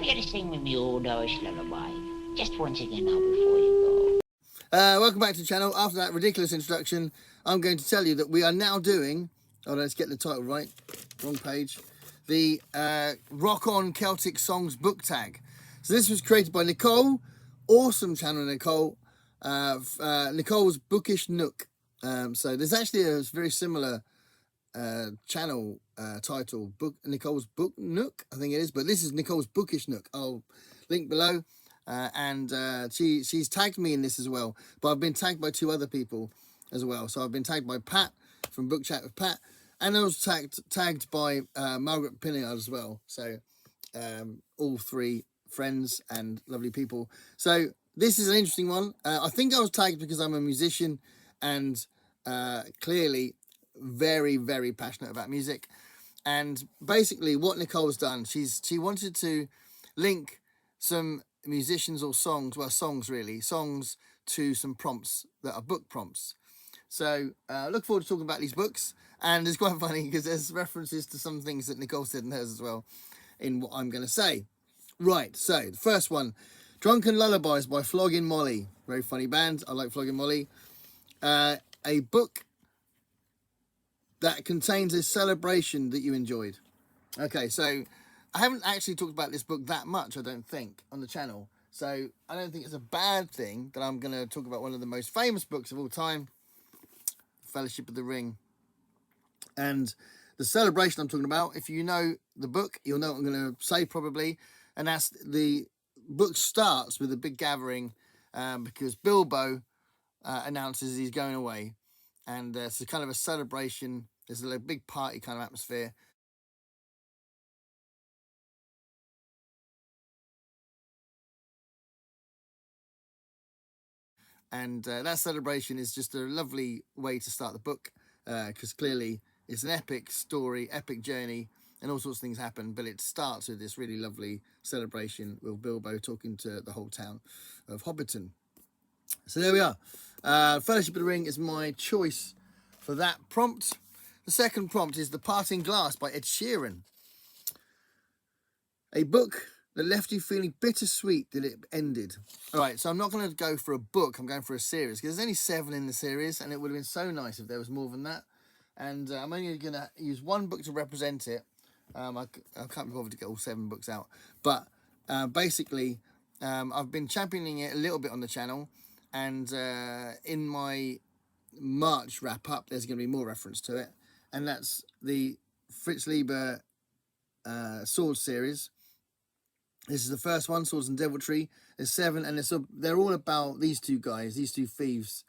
you to sing with me old Irish lullaby. Just once again now before you go. Welcome back to the channel. After that ridiculous introduction, I'm going to tell you that we are now doing, oh, let's get the title right, wrong page, the Rock On Celtic Songs book tag. So this was created by Nicole, awesome channel Nicole, Nicole's Bookish Nook. So there's actually a very similar channel title, Nicole's Book Nook, I think it is, but this is Nicole's Bookish Nook. I'll link below. She's tagged me in this as well, but I've been tagged by two other people as well. So I've been tagged by Pat from Book Chat with Pat, and I was tagged by Margaret Pinard as well. So all three friends and lovely people. So this is an interesting one. I think I was tagged because I'm a musician and clearly very, very passionate about music. And basically what Nicole's done, she wanted to link some musicians or songs, well, songs to some prompts that are book prompts. So I look forward to talking about these books, and it's quite funny because there's references to some things that Nicole said in hers as well in what I'm going to say. Right, so the first one, Drunken Lullabies by Flogging Molly. Very funny band. I like Flogging Molly. A book that contains a celebration that you enjoyed. Okay, so I haven't actually talked about this book that much, I don't think, on the channel. So I don't think it's a bad thing that I'm going to talk about one of the most famous books of all time, Fellowship of the Ring. And the celebration I'm talking about, if you know the book, you'll know what I'm going to say probably. And that's the book starts with a big gathering because Bilbo announces he's going away. And it's a kind of a celebration. There's a big party kind of atmosphere. And that celebration is just a lovely way to start the book because clearly it's an epic story, epic journey, and all sorts of things happen. But it starts with this really lovely celebration with Bilbo talking to the whole town of Hobbiton. So there we are. Fellowship of the Ring is my choice for that prompt. The second prompt is The Parting Glass by Ed Sheeran. A book that left you feeling bittersweet that it ended. All right, so I'm not going to go for a book. I'm going for a series because there's only 7 in the series, and it would have been so nice if there was more than that. And I'm only going to use one book to represent it. I can't be bothered to get all 7 books out. But basically, I've been championing it a little bit on the channel. And in my March wrap-up, there's going to be more reference to it. And that's the Fritz Lieber Sword series. This is the first one, Swords and Deviltry. There's 7, and they're all about these two guys, these two thieves,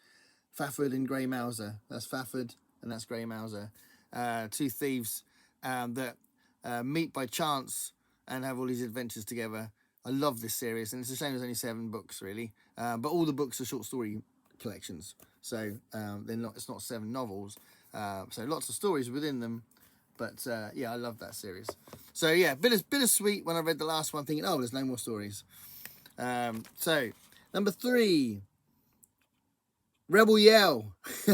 Fafhrd and Grey Mouser. That's Fafhrd, and that's Grey Mouser. 2 thieves that meet by chance and have all these adventures together. I love this series, and it's a shame there's only 7 books, really. But all the books are short story collections, so it's not 7 novels. So lots of stories within them. But yeah, I love that series. So yeah, bittersweet when I read the last one, thinking, oh, there's no more stories. So number 3, Rebel Yell,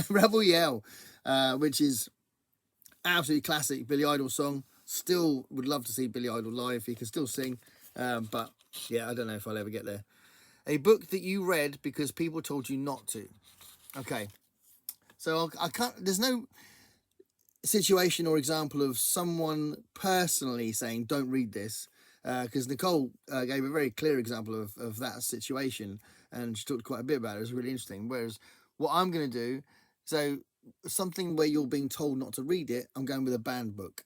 Rebel Yell, which is absolutely classic Billy Idol song. Still would love to see Billy Idol live. He can still sing, but yeah, I don't know if I'll ever get there. A book that you read because people told you not to. Okay, so I can't. There's no situation or example of someone personally saying don't read this, because Nicole gave a very clear example of that situation, and she talked quite a bit about it. It was really interesting. Whereas what I'm going to do, so something where you're being told not to read it, I'm going with a banned book.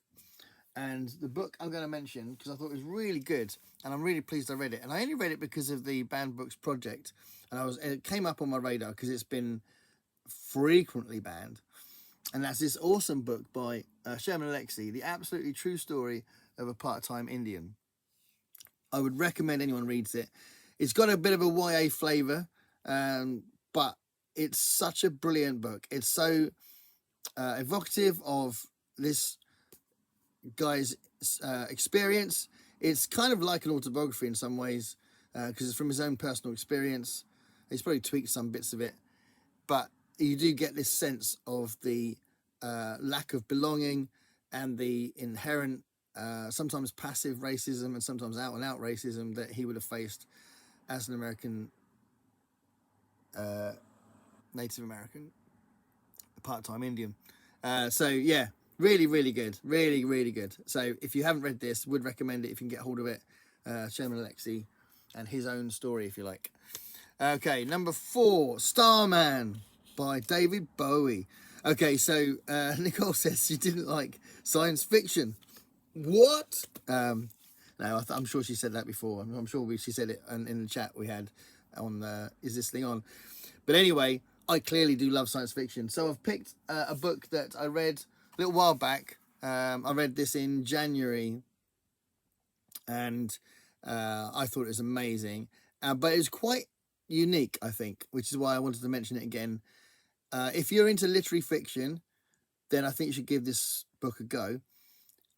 And the book I'm going to mention, because I thought it was really good, and I'm really pleased I read it. And I only read it because of the Banned Books project, and it came up on my radar because it's been frequently banned. And that's this awesome book by Sherman Alexie, The Absolutely True Story of a Part-Time Indian. I would recommend anyone reads it. It's got a bit of a YA flavour, but it's such a brilliant book. It's so evocative of this guy's experience. It's kind of like an autobiography in some ways, because it's from his own personal experience. He's probably tweaked some bits of it, but you do get this sense of the lack of belonging and the inherent sometimes passive racism and sometimes out and out racism that he would have faced as an American, Native American, part-time Indian. So yeah, really, really good, really, really good. So if you haven't read this, would recommend it if you can get hold of it. Sherman Alexie and his own story, if you like. Okay, number 4, Starman by David Bowie. Okay, so Nicole says she didn't like science fiction. What? No, I'm sure she said that before. I'm sure she said it in the chat we had on Is This Thing On? But anyway, I clearly do love science fiction. So I've picked a book that I read a little while back. I read this in January, and I thought it was amazing. But it was quite unique, I think, which is why I wanted to mention it again. If you're into literary fiction, then I think you should give this book a go.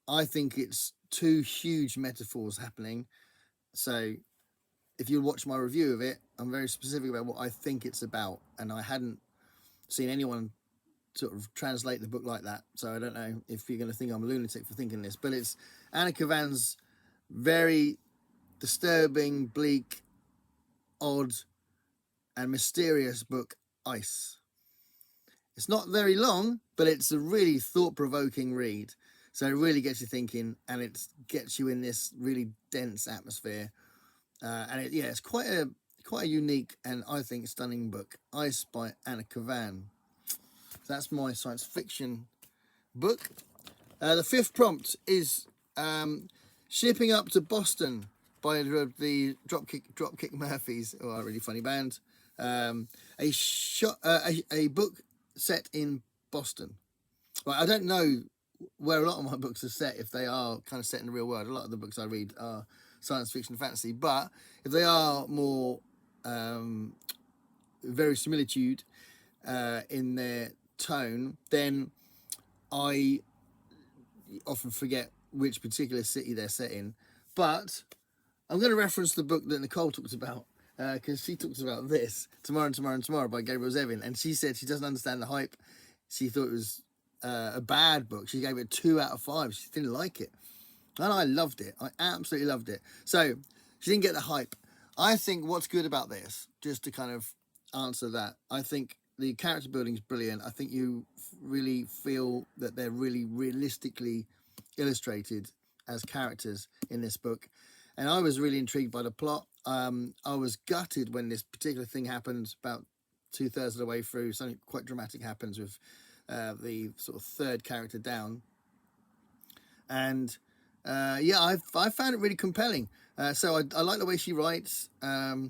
I think it's 2 huge metaphors happening. So if you watch my review of it, I'm very specific about what I think it's about. And I hadn't seen anyone sort of translate the book like that. So I don't know if you're going to think I'm a lunatic for thinking this. But it's Anna Kavan's very disturbing, bleak, odd, and mysterious book, Ice. It's not very long, but it's a really thought-provoking read. So it really gets you thinking, and it gets you in this really dense atmosphere. And it's quite a unique and I think stunning book, Ice by Anna Kavan. So that's my science fiction book. The 5th prompt is Shipping Up to Boston by the Dropkick Murphys, a really funny band. A book set in Boston. Well, I don't know where a lot of my books are set, if they are kind of set in the real world. A lot of the books I read are science fiction fantasy, but if they are more verisimilitude in their tone, then I often forget which particular city they're set in. But I'm going to reference the book that Nicole talks about, because she talks about this, Tomorrow and Tomorrow and Tomorrow by Gabriel Zevin, and she said she doesn't understand the hype. She thought it was a bad book. She gave it 2 out of 5. She didn't like it, and I loved it. I absolutely loved it. So she didn't get the hype. I think what's good about this, just to kind of answer that, I think the character building is brilliant. I think you really feel that they're really realistically illustrated as characters in this book, and I was really intrigued by the plot. I was gutted when this particular thing happened. About 2/3 of the way through, something quite dramatic happens with the sort of 3rd character down, and I found it really compelling. So I like the way she writes. I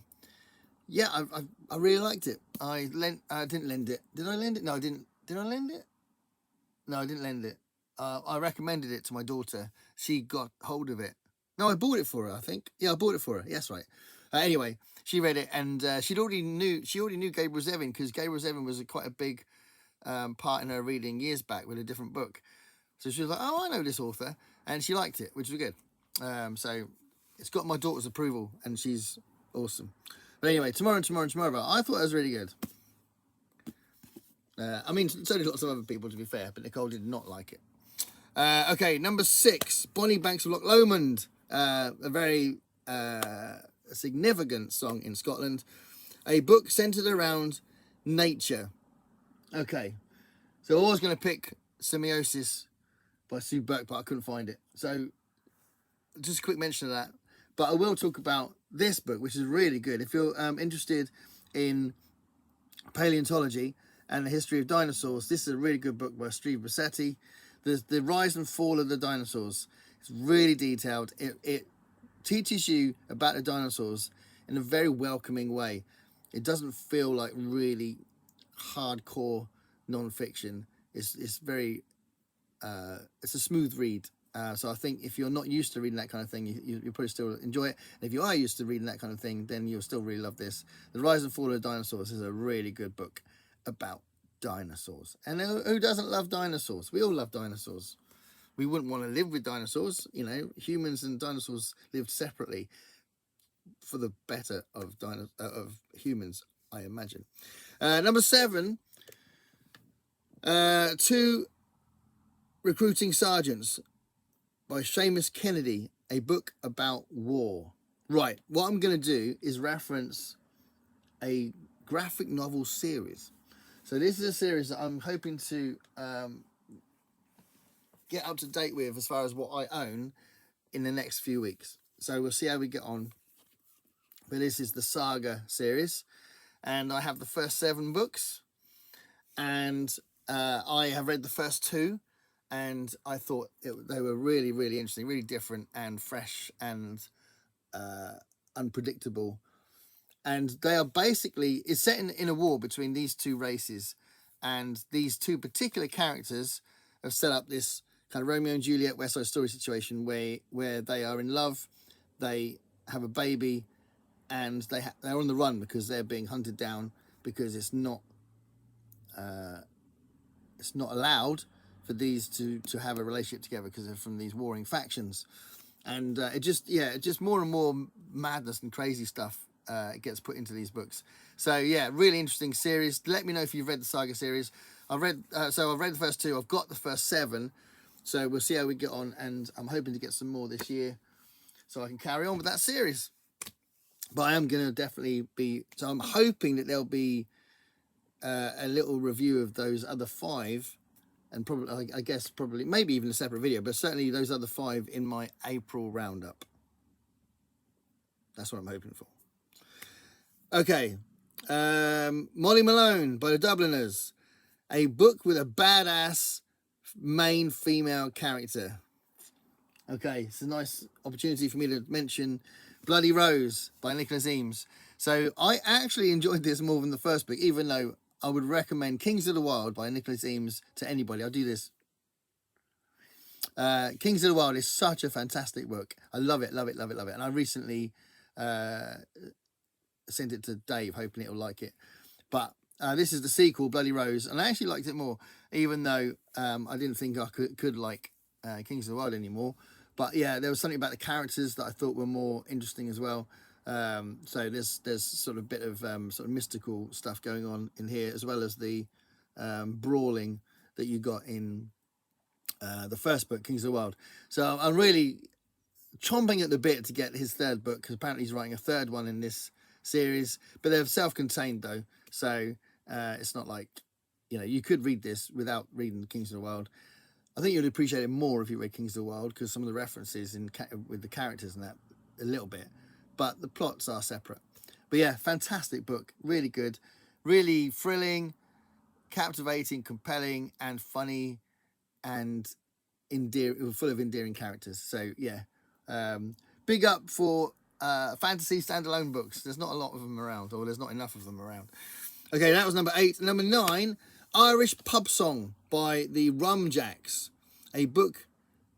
really liked it. I didn't lend it. Did I lend it? No, I didn't. Did I lend it? No, I didn't lend it. I recommended it to my daughter. She got hold of it. No, I bought it for her, I think. Yeah, I bought it for her. Yes, right. Anyway, she read it, and she already knew Gabriel Zevin, because Gabriel Zevin was quite a big part in her reading years back with a different book. So she was like, "Oh, I know this author," and she liked it, which was good. So it's got my daughter's approval, and she's awesome. But anyway, Tomorrow and Tomorrow and Tomorrow, I thought it was really good. I mean, so did lots of other people, to be fair, but Nicole did not like it. Okay, number 6, Bonnie Banks of Loch Lomond, a very significant song in Scotland. A book centered around nature. Okay, so I was going to pick Semiosis by Sue Burke, but I couldn't find it. So just a quick mention of that. But I will talk about this book, which is really good. If you're interested in paleontology and the history of dinosaurs, this is a really good book by Steve Rossetti. The rise and fall of the dinosaurs. It's really detailed. It teaches you about the dinosaurs in a very welcoming way. It doesn't feel like really hardcore non-fiction. It's very it's a smooth read. So I think if you're not used to reading that kind of thing, you'll probably still enjoy it. And if you are used to reading that kind of thing, then you'll still really love this. The Rise and Fall of the Dinosaurs is a really good book about dinosaurs. And who doesn't love dinosaurs? We all love dinosaurs. We wouldn't want to live with dinosaurs. You know, humans and dinosaurs lived separately for the better of humans, I imagine. Number 7, Twa Recruitin Sergeants by Seamus Kennedy, a book about war. Right, what I'm going to do is reference a graphic novel series. So this is a series that I'm hoping to get up to date with as far as what I own in the next few weeks. So we'll see how we get on. But this is the Saga series, and I have the first 7 books, and I have read the first 2, and I thought they were really, really interesting, really different and fresh and unpredictable. And they are basically, it's set in a war between these 2 races, and these 2 particular characters have set up this kind of Romeo and Juliet West Side Story situation where they are in love, they have a baby, and they're on the run because they're being hunted down, because it's not allowed for these to have a relationship together because they're from these warring factions. And it just more and more madness and crazy stuff gets put into these books. So yeah, really interesting series. Let me know if you've read the Saga series. I've read the first 2. I've got the first 7. So we'll see how we get on, and I'm hoping to get some more this year so I can carry on with that series. But I am going to definitely be... So I'm hoping that there'll be a little review of those other 5, and probably, I guess, maybe even a separate video, but certainly those other 5 in my April roundup. That's what I'm hoping for. Okay. Molly Malone by the Dubliners. A book with a badass main female character. Okay, it's a nice opportunity for me to mention Bloody Rose by Nicholas Eames. So I actually enjoyed this more than the first book, even though I would recommend Kings of the Wild by Nicholas Eames to anybody. I'll do this. Kings of the Wild is such a fantastic book. I love it, love it, love it, love it. And I recently sent it to Dave, hoping it'll like it. But this is the sequel, Bloody Rose, and I actually liked it more, even though I didn't think I could like Kings of the Wild anymore. But yeah, there was something about the characters that I thought were more interesting as well. So there's sort of a bit of sort of mystical stuff going on in here, as well as the brawling that you got in the first book, Kings of the Wild. So I'm really chomping at the bit to get his 3rd book, because apparently he's writing a 3rd one in this series. But they're self-contained though, so it's not like, you could read this without reading Kings of the Wild. I think you'd appreciate it more if you read Kings of the Wild, because some of the references with the characters and that, a little bit, but the plots are separate. But yeah, fantastic book, really good, really thrilling, captivating, compelling, and funny, and full of endearing characters. So yeah, big up for fantasy standalone books. There's not a lot of them around, or there's not enough of them around. Okay, that was number 8. Number 9, Irish Pub Song by the Rumjacks, a book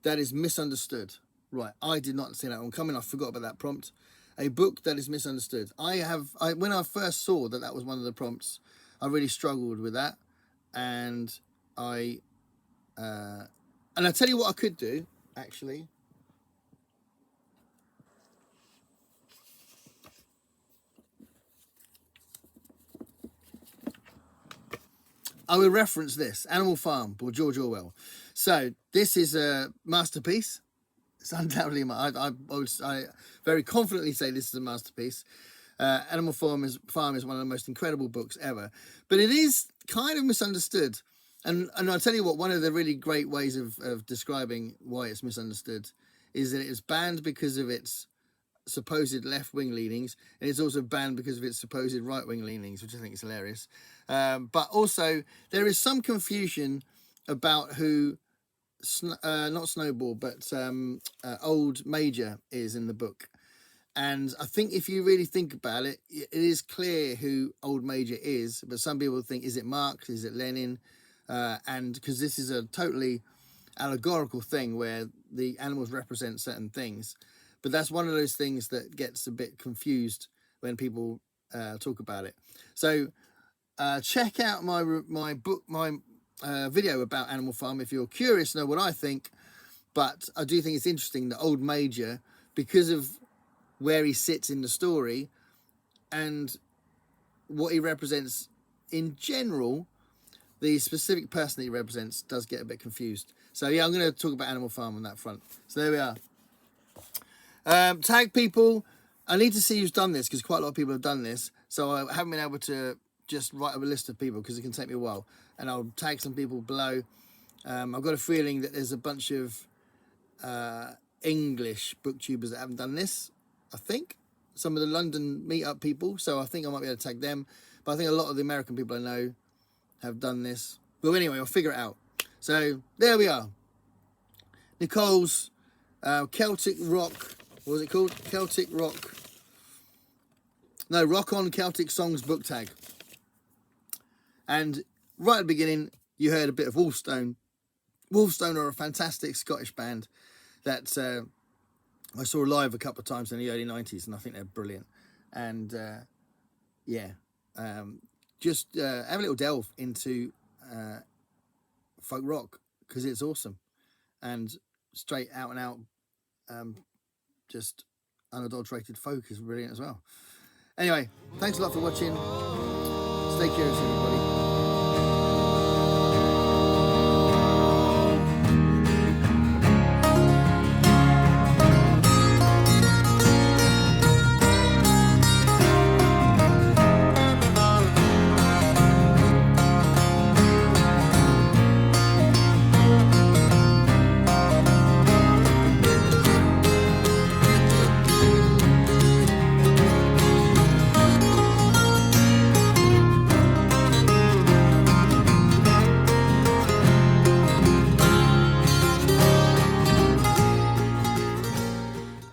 that is misunderstood. Right, I did not see that one coming. I forgot about that prompt. A book that is misunderstood. When I first saw that was one of the prompts, I really struggled with that, and I tell you what I could do, actually. I will reference this, Animal Farm by George Orwell. So this is a masterpiece. It's undoubtedly, I very confidently say this is a masterpiece. Animal Farm is one of the most incredible books ever. But it is kind of misunderstood. And I'll tell you what, one of the really great ways of describing why it's misunderstood is that it is banned because of its supposed left-wing leanings, and it's also banned because of its supposed right-wing leanings, which I think is hilarious. But also, there is some confusion about who, not Snowball, but Old Major is in the book. And I think if you really think about it, it is clear who Old Major is, but some people think, is it Marx, is it Lenin? And because this is a totally allegorical thing where the animals represent certain things. But that's one of those things that gets a bit confused when people talk about it. So check out my video about Animal Farm if you're curious to know what I think. But I do think it's interesting that Old Major, because of where he sits in the story and what he represents in general, the specific person that he represents does get a bit confused. So yeah, I'm going to talk about Animal Farm on that front. So there we are. Tag people. I need to see who's done this because quite a lot of people have done this. So I haven't been able to just write up a list of people because it can take me a while. And I'll tag some people below. I've got a feeling that there's a bunch of English booktubers that haven't done this. I think some of the London meetup people. So I think I might be able to tag them. But I think a lot of the American people I know have done this. But anyway, I'll figure it out. So there we are. Nicole's Celtic Rock. What was it called? Celtic Rock. No, Rock On Celtic Songs book tag. And right at the beginning, you heard a bit of Wolfstone. Wolfstone are a fantastic Scottish band that I saw live a couple of times in the early 90s, and I think they're brilliant. And yeah, just have a little delve into folk rock because it's awesome and straight out and out, just unadulterated folk is brilliant as well. Anyway, thanks a lot for watching. Stay curious, everybody.